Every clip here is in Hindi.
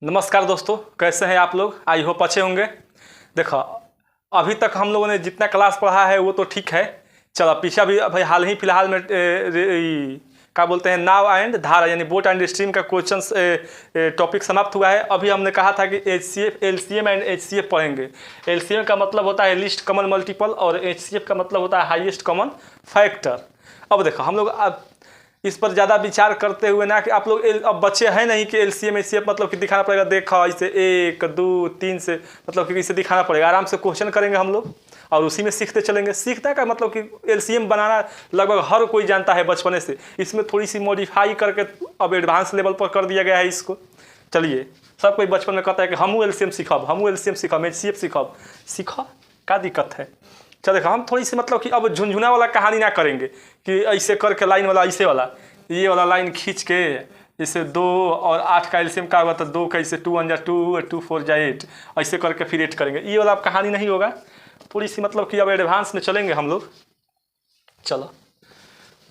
नमस्कार दोस्तों, कैसे हैं आप लोग। आई होप अच्छे होंगे। देखो, अभी तक हम लोगों ने जितना क्लास पढ़ा है वो तो ठीक है। चलो पीछे भी भाई हाल ही फिलहाल में क्या बोलते हैं, नाव एंड धारा यानी बोट एंड स्ट्रीम का क्वेश्चन टॉपिक समाप्त हुआ है। अभी हमने कहा था कि एचसीएफ एलसीएम एंड एचसीएफ पढ़ेंगे। एलसीएम का मतलब होता है लीस्ट कॉमन मल्टीपल और एचसीएफ का मतलब होता है हाईएस्ट कॉमन फैक्टर। अब देखो हम लोग इस पर ज़्यादा विचार करते हुए ना कि आप लोग अब बच्चे हैं नहीं कि एलसीएम एचसीएफ मतलब कि दिखाना पड़ेगा, देखा इसे 1 2 3 से मतलब कि इसे दिखाना पड़ेगा। आराम से क्वेश्चन करेंगे हम लोग और उसी में सीखते चलेंगे। सीखता का मतलब कि एलसीएम बनाना लगभग हर कोई जानता है बचपने से। इसमें थोड़ी सी मॉडिफाई करके अब एडवांस लेवल पर कर दिया गया है इसको। चलिए, सब कोई बचपन में कहता है कि हमू एलसीएम सीखब, हमू एलसीएम सीखब, एचसीएफ सीखब। सीखो, क्या दिक्कत है। चल देखो, हम थोड़ी सी मतलब कि अब झुंझुना वाला कहानी ना करेंगे कि ऐसे करके लाइन वाला ऐसे वाला ये वाला लाइन खींच के जैसे 2 और 8 का एलसीएम का होगा तो 2 कैसे 2 1 जा 2 2 4 जा 8 ऐसे करके फिर 8 करेंगे। ये वाला कहानी नहीं होगा। थोड़ी सी मतलब कि अब एडवांस में चलेंगे हम लोग। चलो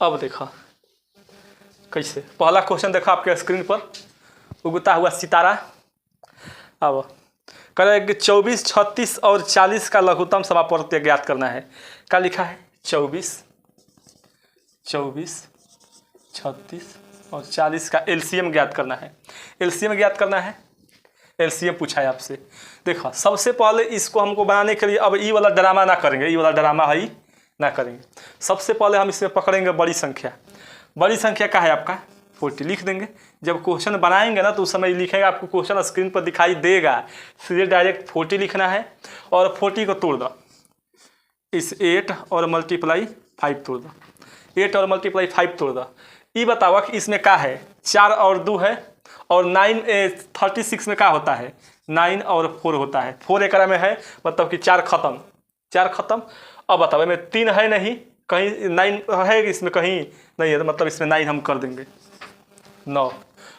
अब देखो कैसे। पहला क्वेश्चन देखो आपके स्क्रीन पर, उगता हुआ सितारा। अब करें कि 24 36 और 40 का लघुत्तम समापवर्ती ज्ञात करना है। क्या लिखा है? 24 36 और 40 का एलसीएम ज्ञात करना है। एलसीएम ज्ञात करना है, एलसीएम पूछा है आपसे। देखो सबसे पहले इसको हमको बनाने के लिए अब ई वाला ड्रामा ना करेंगे, ई वाला ड्रामा है ना करेंगे। सबसे पहले हम इसमें पकड़ेंगे बड़ी संख्या। बड़ी संख्या का है आपका 40 लिख देंगे। जब क्वेश्चन बनाएंगे ना तो उस समय लिखेगा, आपको क्वेश्चन स्क्रीन पर दिखाई देगा। सीधे डायरेक्ट 40 लिखना है और 40 को तोड़ दो, इस 8 और मल्टीप्लाई 5 तोड़ दो, 8 और मल्टीप्लाई 5 तोड़ दो। ये बताओ कि इसमें क्या है, 4 और 2 है और 36 में क्या होता है, 9 और 4 होता है। 4 एक में है मतलब कि 4 खत्म, 4 खत्म। अब बताओ इसमें 3 है नहीं, कहीं 9 है इसमें कहीं नहीं है, तो मतलब इसमें 9 हम कर देंगे 9।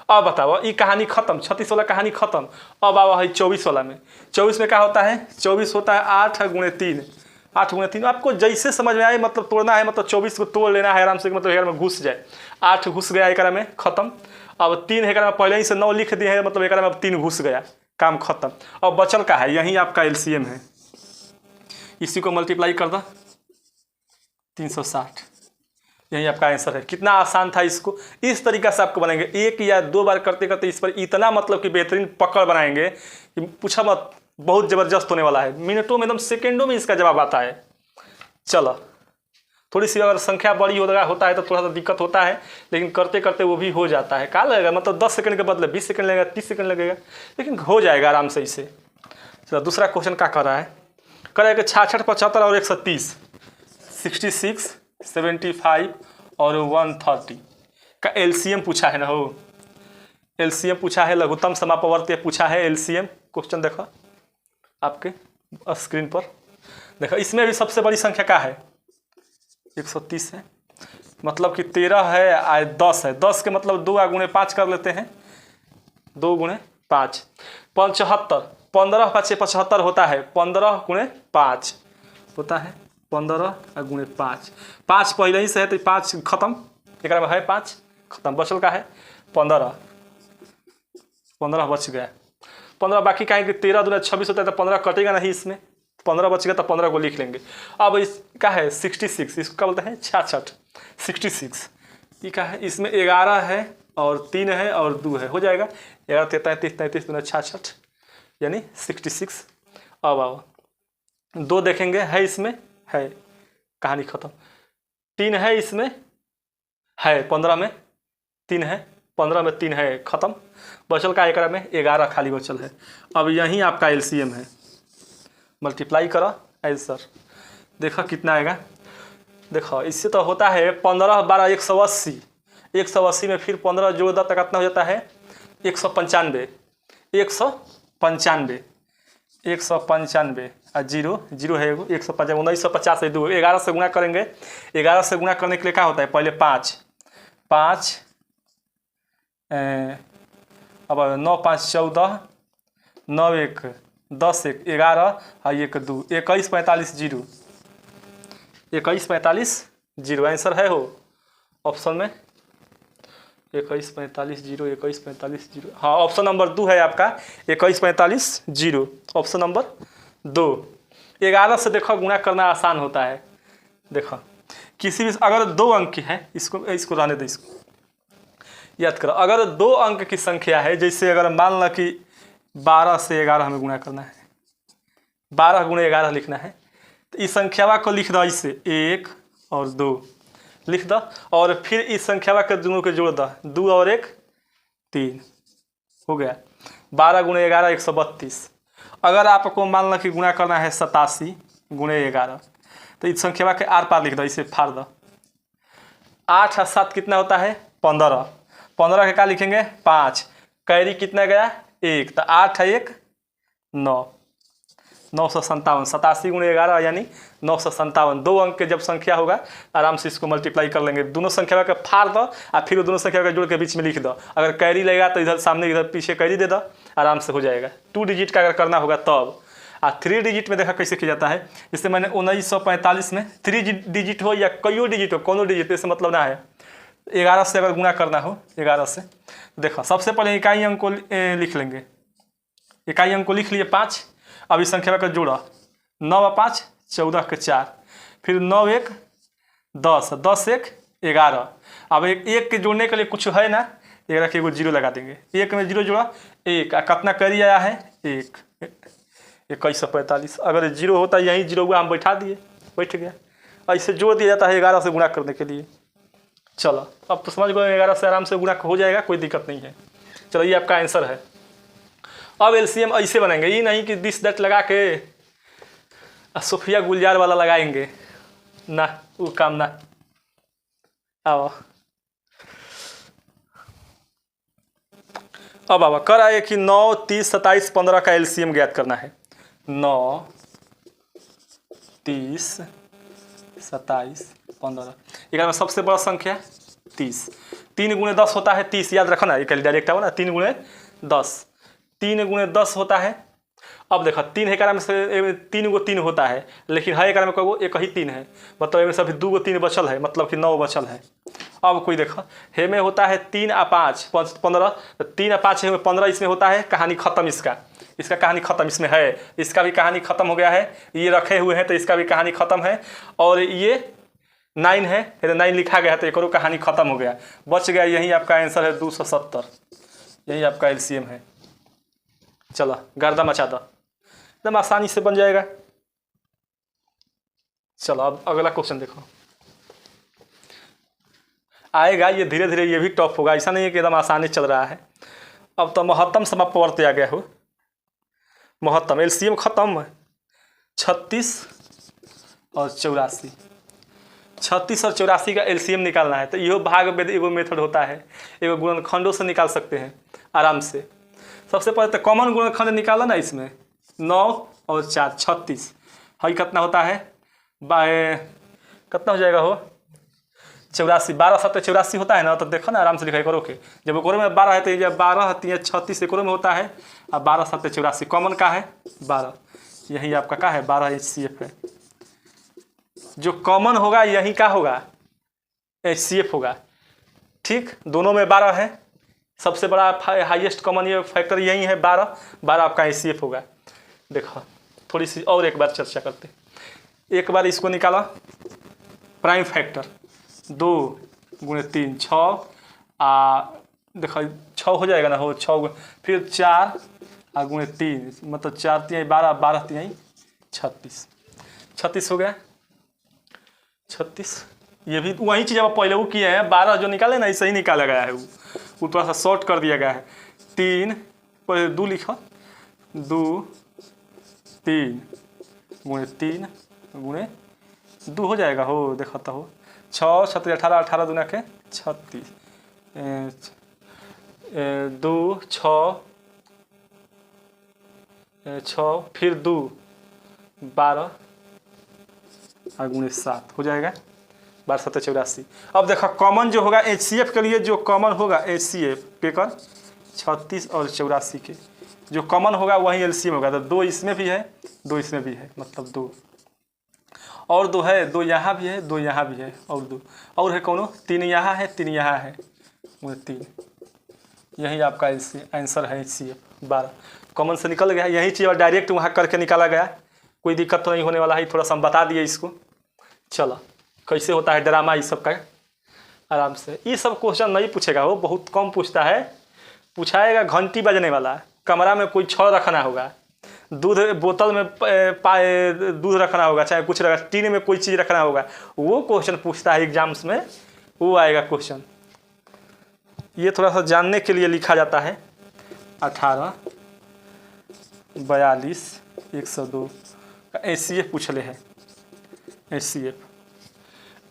अब बताओ ये कहानी खत्म, 36 वाला कहानी खत्म। अब आओ है 24 वाला में। 24 में क्या होता है, 24 होता है 8 गुणे 3, 8 गुणे 3। आपको जैसे समझ में आए मतलब तोड़ना है, मतलब 24 को तोड़ लेना है आराम से, मतलब 11 में घुस जाए। 8 घुस गया एक में, खत्म। अब 3 एक में पहले ही से 9 लिख दिए हैं, मतलब एक में अब 3 घुस गया, काम खत्म। अब बचल का है, यही आपका एलसीएम है। इसी को मल्टीप्लाई कर दो 360, यही आपका आंसर है। कितना आसान था। इसको इस तरीका से आपको बनाएंगे, 1 या 2 बार करते करते इस पर इतना मतलब कि बेहतरीन पकड़ बनाएंगे कि पूछा मत, बहुत ज़बरदस्त होने वाला है। मिनटों में एकदम सेकेंडों में इसका जवाब आता है। चलो थोड़ी सी अगर संख्या बड़ी होता है तो थोड़ा सा दिक्कत होता है, लेकिन करते करते वो भी हो जाता है। क्या लगेगा, मतलब 10 सेकंड के बदले 20 सेकंड लगेगा, 30 सेकंड लगेगा, लेकिन हो जाएगा आराम से इसे। चलो दूसरा क्वेश्चन क्या कर रहा है, करेगा 66 75 और 130, 66 75 और 130 का एलसीएम पूछा है ना हो। एलसीएम पूछा है, लघुत्तम समापवर्ती पूछा है एलसीएम। क्वेश्चन देखो आपके स्क्रीन पर। देखो इसमें भी सबसे बड़ी संख्या क्या है, 130 है, मतलब कि 13 है, 10 है। 10 के मतलब 2 गुणे 5 कर लेते हैं, 2 गुणे 5 75, 15 5 75 होता है, 15 गुणे 5 होता है, 15 गुणे 5। 5 पहले ही से है तो 5 खत्म, एक में है 5 खत्म। बचल का है 15, 15 बच गया। 15 बाकी का है कि 13 दूना 26 होता है तो 15 कटेगा नहीं इसमें, 15 बच गया तो 15 को लिख लेंगे। अब इसका है 66, इसको क्या बोलते हैं 66, 66। ये क्या है, इसमें 11 है और 3 है और 2 है, हो जाएगा 11 33 33 दूना 66 यानी 66। अब आओ 2 देखेंगे, है इसमें है, कहानी खत्म। 3 है इसमें है, 15 में 3 है, 15 में 3 है, खत्म। बचल का एक में 11 खाली बचल है। अब यही आपका एलसीएम है, मल्टीप्लाई करो आंसर देखो कितना आएगा। देखो इससे तो होता है 15 12 180, 180 में फिर 15 जोड़ दो तो कितना हो जाता है 195, 195, 195 और 0 0 है 150, 1950 है 2, 11 से गुणा करेंगे। 11 से गुणा करने के लिए क्या होता है, पहले 5 5 अब 9 5 14, 9 1 10 1 11 और 1 2, 21 45 0, 21 45 0 आंसर है हो ऑप्शन में। 2145 0 हाँ, ऑप्शन नंबर 2 है आपका 2145 0, ऑप्शन नंबर 2। 11 से देखो गुणा करना आसान होता है। देखो किसी भी अगर 2 अंक की है, इसको रहने दो, इसको याद करो। अगर 2 अंक की संख्या है, जैसे अगर मान लो कि 12 से 11 हमें गुणा करना है, 12 गुणे 11 लिखना है, तो इस संख्यावा को लिख दो इसे 1 और 2 लिख दो, और फिर इस संख्यावा के दोनों को जोड़ दो, 2 और 1 3 हो गया। 12 गुणे 11 132। अगर आपको मान लो कि गुणा करना है 87 गुणे 11, तो इस संख्यावा के आर पार लिख दो, इसे फाड़ दो। 8 और 7 कितना होता है 15, 15 के क्या लिखेंगे 5, कैरी कितना गया 1, तो 8 है 1 9, 957। 87 गुणे 11 यानी 957। 2 अंक के जब संख्या होगा आराम से इसको मल्टीप्लाई कर लेंगे, दोनों संख्या के फाड़ दो और फिर दोनों संख्या के जोड़ के बीच में लिख दो। अगर कैरी लगेगा तो इधर सामने इधर पीछे कैरी दे दो, आराम से हो जाएगा। 2 डिजिट का अगर करना होगा तब। 3 डिजिट में देखा कैसे किया जाता है, जैसे मैंने 1945 में 3 डिजिट हो या कईयों डिजिट हो, कोनो डिजिट इससे मतलब ना है। 11 से अगर गुणा करना हो 11 से, देखो सबसे पहले इकाई अंक को लिख लेंगे। इकाई अंक को लिख लिए 5, अब इस संख्या का जोड़ा 9 और 5 14 के 4, फिर 9 1 10, 10 1 11। अब एक के जोड़ने के लिए कुछ है ना, 11 के एगो 0 लगा देंगे, 1 में 0 जोड़ा 1, कितना करी आया है 1, 2145। अगर 0 होता यहीं 0 हुआ, हम बैठा दिए, बैठ गया। ऐसे जोड़ दिया जाता है 11 से गुणा करने के लिए। चलो अब तो समझ गए, 11 से आराम से गुणा हो जाएगा, कोई दिक्कत नहीं है। चलो ये आपका आंसर है। अब एलसीएम ऐसे बनेंगे, ये नहीं कि दिस दैट लगा के सोफिया गुलजार वाला लगाएंगे ना, वो काम ना। आओ अब आवा कर आए कि 9 30 27 15 का एलसीएम ज्ञात करना है। 9 30 27 15, एक में सबसे बड़ा संख्या 30। 3 गुणे 10 होता है 30, याद रखना, ये डायरेक्ट आओ ना, 3 गुणे 10, 3 गुणे 10 होता है। अब देखो 3 है में से 3 गो 3 होता है, लेकिन है एक में को एक ही 3 है, मतलब इनमें से अभी 2 गो 3 बचल है, मतलब कि 9 बचल है। अब कोई देखो हे में होता है 3 और 5 15, तो 3 और 5 है 15, इसमें होता है कहानी खत्म। इसका कहानी खत्म, इसमें है, इसका भी कहानी खत्म हो गया है। ये रखे हुए हैं तो इसका भी कहानी खत्म है। और ये 9 है, 9 लिखा गया है तो एक और कहानी खत्म हो गया, बच गया। यही आपका आंसर है 270, यही आपका एलसीएम है। चलो गर्दा मचा दो, एकदम आसानी से बन जाएगा। चलो अब अगला क्वेश्चन देखो, आएगा ये धीरे धीरे, ये भी टफ होगा, ऐसा नहीं है कि एकदम आसानी चल रहा है। अब तो महत्तम समापवर्ती आ गया हो, महत्तम एलसीएम खत्म। 36 और 84, 36 और 84 का एलसीएम निकालना है, तो यो भाग में एगो मेथड होता है, एगो गुणनखंडों से निकाल सकते हैं आराम से। सबसे पहले तो कॉमन गुणनखंड निकाला ना, इसमें 9 और 4 36, हई कितना होता है कितना हो जाएगा हो 84, 12 7 84 होता है ना, तो देखो ना आराम से लिखा करो के, जब एक में 12 है तो ये 12 है 36 एक में होता है, और 12 7 84 कॉमन का है 12, यही आपका का है 12 HCF है। जो कॉमन होगा यही का होगा HCF होगा, ठीक। दोनों में 12 है, सबसे बड़ा हाईएस्ट कॉमन ये फैक्टर यही है 12, 12 आपका HCF होगा। देखो थोड़ी सी और एक बार चर्चा करते, एक बार इसको निकाला प्राइम फैक्टर 2 गुणे 3 6, देखो 6 हो जाएगा ना, हो 6, फिर 4 और गुणे 3, मतलब 4 3 12, 12 3 36, 36 हो गया 36। ये भी वही चीज़ अब पहले वो किए हैं, 12 जो निकाले ना ऐसे ही निकाला गया है, वो थोड़ा सा शॉर्ट कर दिया गया है। 3 पहले 2 लिखो, 2 3 गुणे 3 गुणे 2 हो जाएगा हो, देखता हो 6 36 18 18 दूना के 36, 2 6 6 फिर 2 12 और गुणे 7 हो जाएगा 12 7 84। अब देखो कॉमन जो होगा HCF के लिए, जो कॉमन होगा HCF के कर 36 और 84 के जो कॉमन होगा वही एलसीएम होगा। तो 2 इसमें भी है 2 इसमें भी है, मतलब 2 और 2 है, 2 यहाँ भी है 2 यहाँ भी है, और 2 और है कौनो 3 यहाँ है 3 यहाँ है, 3, यही आपका आंसर है HCF 12। कॉमन से निकल गया, यही चीज़ और डायरेक्ट वहाँ करके निकाला गया, कोई दिक्कत तो नहीं होने वाला है। थोड़ा सा हम बता दिए इसको। चलो कैसे होता है ड्रामा ये सब का आराम से। ये सब क्वेश्चन नहीं पूछेगा, वो बहुत कम पूछता है। पूछाएगा घंटी बजने वाला, कमरा में कोई छड़ रखना होगा, दूध बोतल में दूध रखना होगा, चाहे कुछ रखा, टीन में कोई चीज़ रखना होगा, वो क्वेश्चन पूछता है एग्जाम्स में, वो आएगा क्वेश्चन। ये थोड़ा सा जानने के लिए लिखा जाता है। 18, 42, 102 का HCF पूछ ले है।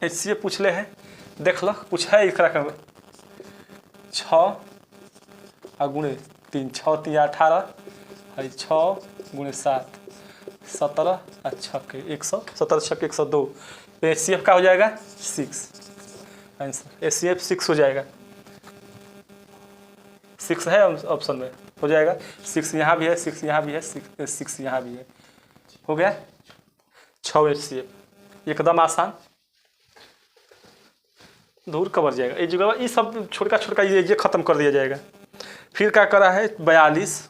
HCF पूछ ले है, देख लो पूछा है एक रकम 6 गुणे 3, 6 3 18 है, 6 गुणे 7 17 और 6 के 117, 6 के 102। तो HCF का हो जाएगा 6 आंसर। HCF 6 हो जाएगा, 6 है ऑप्शन में, हो जाएगा 6 यहाँ भी है, 6 यहाँ भी है, 6 यहाँ भी है, हो गया 6 HCF। एकदम आसान, दूर कवर जाएगा ये जगह। ये सब छोटका छोटका ये खत्म कर दिया जाएगा। फिर क्या करा है 42,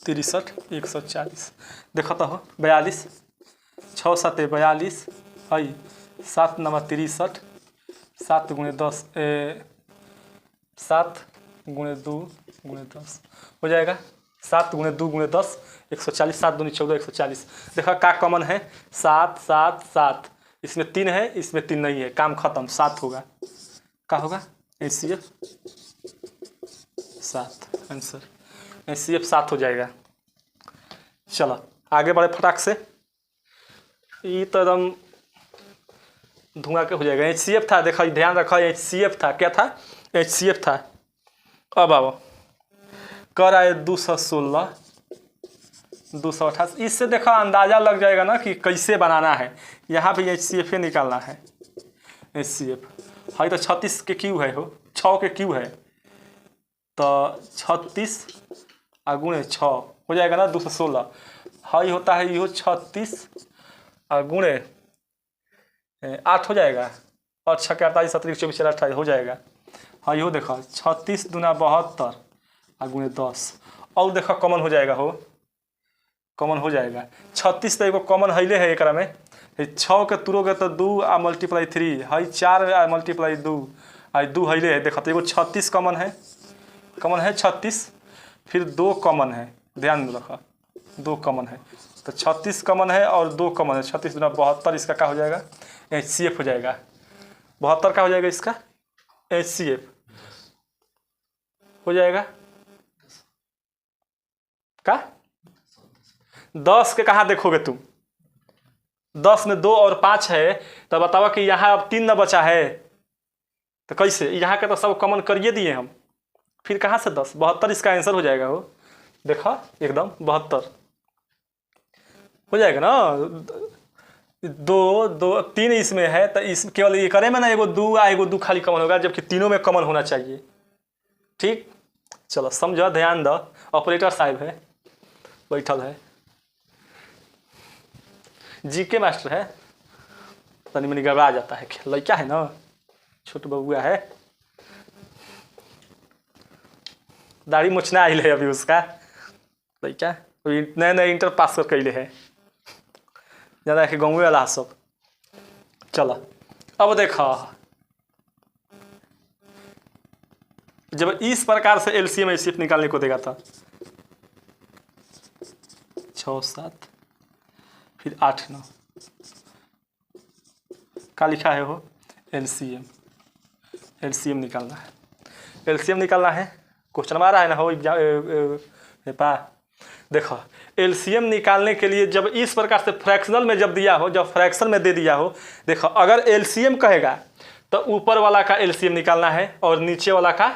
63, 140। देखो तो हो 42, 6 7 42 है, 7 9 63, 7 गुणे 10 7 गुणे 2 गुणे 10 हो जाएगा, 7 गुणे 2 गुणे 10 140, 7 दूनी 14 140। देखो क्या कॉमन है 7 7 7, इसमें 3 है, इसमें 3 नहीं है, काम खत्म, 7 होगा। क्या होगा HCF 7 आंसर। HCF 7 हो जाएगा। चलो आगे बढ़े फटाक से। ये तो एकदम धुआं के हो जाएगा। HCF था, देखो ध्यान रखो, HCF था, क्या था HCF था। अब आओ कर आए 216, 288। इससे देखो अंदाज़ा लग जाएगा ना कि कैसे बनाना है। यहाँ पे HCF निकालना है। HCF है तो 36 के क्यू है, हो 6 के क्यू है, तो 36 गुणे 6 हो जाएगा ना 216। हाई होता है यो 36 गुणे 8 हो जाएगा, और 6 के 48 17 24 28 हो जाएगा। हाँ यो देखो 36 दूना 72 गुणे 10, और देखो कॉमन हो जाएगा, हो कॉमन हो जाएगा। 36 तो एगो कॉमन हैले है एक में, 6 के तुरोगे तो 2 आ मल्टीप्लाई 3 है, 4 आ मल्टीप्लाई 2 आ 2 हैले है। देखो तो एगो 36 कॉमन है, 36, फिर 2 कॉमन है, ध्यान रखो 2 कॉमन है, तो 36 कॉमन है और 2 कॉमन है, 36 दूना 72। इसका क्या हो जाएगा HCF हो जाएगा। 72 का हो जाएगा इसका HCF हो जाएगा। का 10 के कहाँ देखोगे तुम, 10 में 2 और 5 है, तो बताओ कि यहाँ अब 3 न बचा है, तो कैसे, यहाँ के तो सब कॉमन करिए दिए हम, फिर कहाँ से 10, 72 इसका आंसर हो जाएगा। वो देखो एकदम 72 हो जाएगा ना। 2 2 3 इसमें है, तो इस केवल ये करे में ना एगो 2 आ एगो 2 खाली कॉमन होगा, जबकि तीनों में कॉमन होना चाहिए। ठीक, चलो समझो, ध्यान दो। ऑपरेटर साहब है बैठल है, GK मास्टर है, तनी मनी घबरा जाता है, लड़का है ना, छोट बबुआ है, दाढ़ी मुछना आइल है अभी उसका, लड़का नए नए इंटर पास कर कैले है, ज़्यादा कि गाँव वाला सब। चलो अब देखो, जब इस प्रकार से LCM HCF निकालने को देगा था 6 7 फिर 8 9, क्या लिखा है वो LCM निकालना है। LCM निकालना है, क्वेश्चन आ रहा है ना हो एग्जाम पा। देखो LCM निकालने के लिए जब इस प्रकार से फ्रैक्शनल में जब दिया हो, जब फ्रैक्शन में दे दिया हो, देखो अगर LCM कहेगा तो ऊपर वाला का LCM निकालना है और नीचे वाला का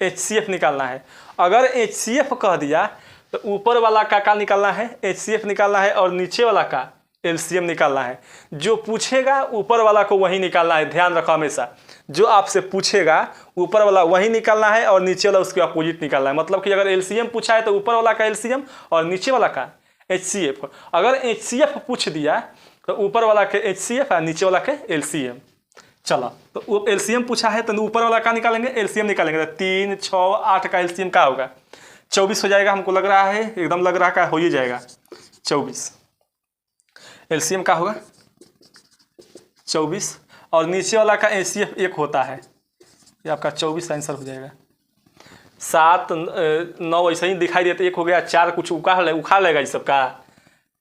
HCF निकालना है। अगर HCF कह दिया तो ऊपर वाला का निकालना है, HCF निकालना है, और नीचे वाला का LCM निकालना है। जो पूछेगा ऊपर वाला को वही निकालना है, ध्यान रखो हमेशा। जो आपसे पूछेगा ऊपर वाला वही निकालना है और नीचे वाला उसके अपोजिट निकालना है। मतलब कि अगर LCM पूछा है तो ऊपर वाला का LCM और नीचे वाला का HCF। अगर HCF पूछ दिया तो ऊपर वाला के HCF और नीचे वाला के LCM। चलो तो वो एलसीएम पूछा है तो ऊपर वाला का निकालेंगे, एलसीएम निकालेंगे। तो 3, 6, 8 का एलसीएम क्या होगा? 24 हो जाएगा, हमको लग रहा है, एकदम लग रहा का हो ही जाएगा 24। एलसीएम क्या होगा? 24। और नीचे वाला का एचसीएफ 1 होता है, ये आपका 24 आंसर हो जाएगा। 7, 9 ऐसे ही दिखाई देते, 1 हो गया, 4 कुछ उखाड़ लेगा इस सब का,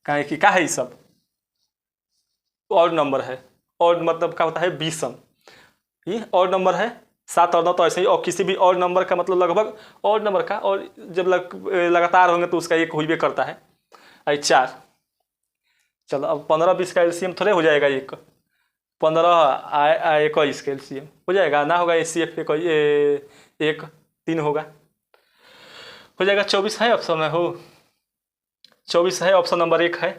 कहें कि क्या है ये सब ऑड नंबर है। ऑड मतलब क्या होता है? विषम। ये ऑड नंबर है, 7 और 9 तो ऐसे ही। और किसी भी ऑड नंबर का मतलब लगभग ऑड नंबर का, और जब लगातार होंगे तो उसका 1 हो करता है। 4। चलो अब 15, 20 का एलसीएम थोड़े हो जाएगा 1। 15, 21 का एलसीएम हो जाएगा ना? होगा एचसीएफ 1, 3 होगा, हो जाएगा। 24 है ऑप्शन में, हो 24 है, ऑप्शन नंबर 1 है।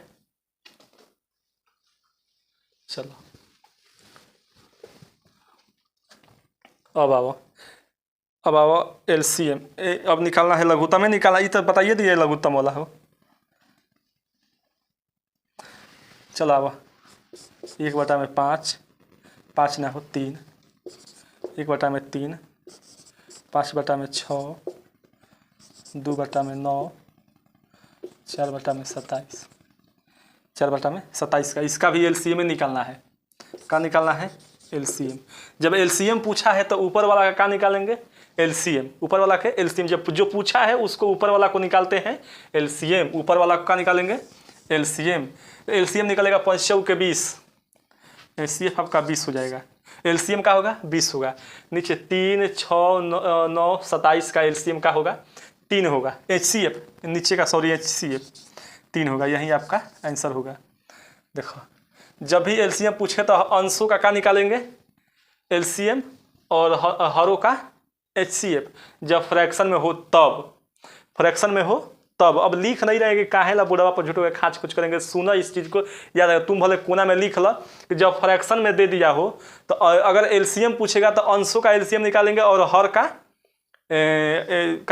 चलो अब आओ एलसीएम। अब निकालना है, लघुत्तम में निकालना, ये तो बताइए दिए लघुत्तम वाला हो। चलो अब 1/5, 5 ना हो 3, 1/3, 5/6, 2/9, 4/27, 4/27 का, इसका भी एलसीएम में निकालना है। क्या निकालना है? एलसीएम। जब एलसीएम पूछा है तो ऊपर वाला का निकालेंगे, एलसीएम। ऊपर वाला के एलसीएम, जब जो पूछा है उसको ऊपर वाला को निकालते हैं एलसीएम। ऊपर वाला का निकालेंगे एलसीएम। एलसीएम निकलेगा 5 × 20, एचसीएफ आपका 20 हो जाएगा। एलसीएम का होगा 20 होगा। नीचे 3, 6, 9, 27 का एलसीएम का होगा 3 होगा। एचसीएफ नीचे का, सॉरी एचसीएफ 3 होगा, यही आपका आंसर होगा। देखो जब भी एलसीएम पूछे तो अंशों का निकालेंगे एलसीएम, और हरों का एचसीएफ। जब फ्रैक्शन में हो तब, फ्रैक्शन में हो तब। अब लिख नहीं रहेंगे, काहे ला बुढ़ावा पर झूठो खाच कुछ करेंगे। सुना इस चीज़ को याद है, तुम भले कोना में लिख लो कि जब फ्रैक्शन में दे दिया हो तो अगर एलसीएम पूछेगा तो अंशों का एलसीएम निकालेंगे और हर का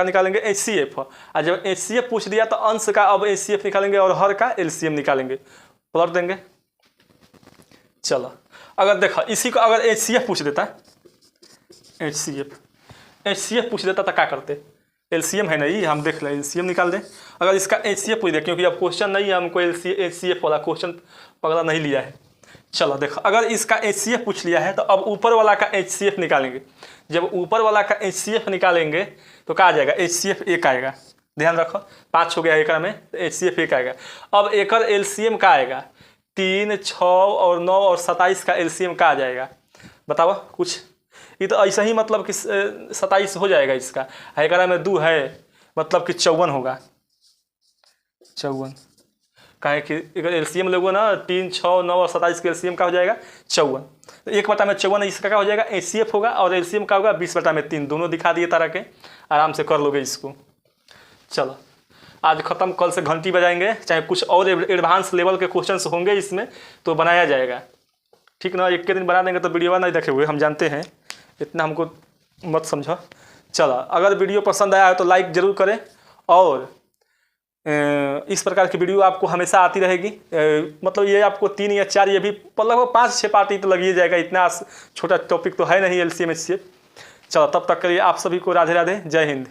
निकालेंगे एचसीएफ। और जब एचसीएफ पूछ दिया तो अंश का अब एचसीएफ निकालेंगे और हर का एलसीएम निकालेंगे, पलट देंगे। चलो अगर देखो इसी को अगर एचसीएफ पूछ देता, एचसीएफ पूछ देता तो क्या करते? एलसीएम है नहीं, हम देख लें, एलसीएम निकाल दें। अगर इसका एचसीएफ पूछ दे, क्योंकि अब क्वेश्चन नहीं है, हमको एचसीएफ वाला क्वेश्चन पकड़ा नहीं लिया है। चलो देखो अगर इसका एचसीएफ पूछ लिया है तो अब ऊपर वाला का एचसीएफ निकालेंगे। जब ऊपर वाला का एचसीएफ निकालेंगे तो क्या आ जाएगा? एचसीएफ 1 आएगा। ध्यान रखो 5 हो गया एक में, तो एचसीएफ 1 आएगा। अब एक एलसीएम का आएगा 3, 6 और 9 और 27 का एलसीएम का आ जाएगा। बताओ कुछ, ये तो ऐसा ही मतलब कि 27 हो जाएगा इसका। एक में 2 है, मतलब कि 54 होगा। 54 कहें कि अगर एलसीएम लोगों ना 3, 6, 9 और 27 के एलसीएम का हो जाएगा 54। तो 1/54 इसका क्या हो जाएगा? एचसीएफ होगा। और एलसीएम का होगा 20/3। दोनों दिखा दिए तरह के, आराम से कर लोगे इसको। चलो आज ख़त्म, कल से घंटी बजाएंगे, चाहे कुछ और एडवांस लेवल के क्वेश्चंस होंगे इसमें तो बनाया जाएगा, ठीक ना? एक के दिन बना देंगे तो वीडियो नहीं देखे हुए, हम जानते हैं, इतना हमको मत समझो। चलो अगर वीडियो पसंद आया है तो लाइक ज़रूर करें, और इस प्रकार की वीडियो आपको हमेशा आती रहेगी। मतलब ये आपको 3 या 4, ये भी लगभग 5-6 पार्टी तो लगी जाएगा, इतना छोटा टॉपिक तो है नहीं एलसीएम एचसीएफ। चलो तब तक के लिए आप सभी को राधे राधे, जय हिंद।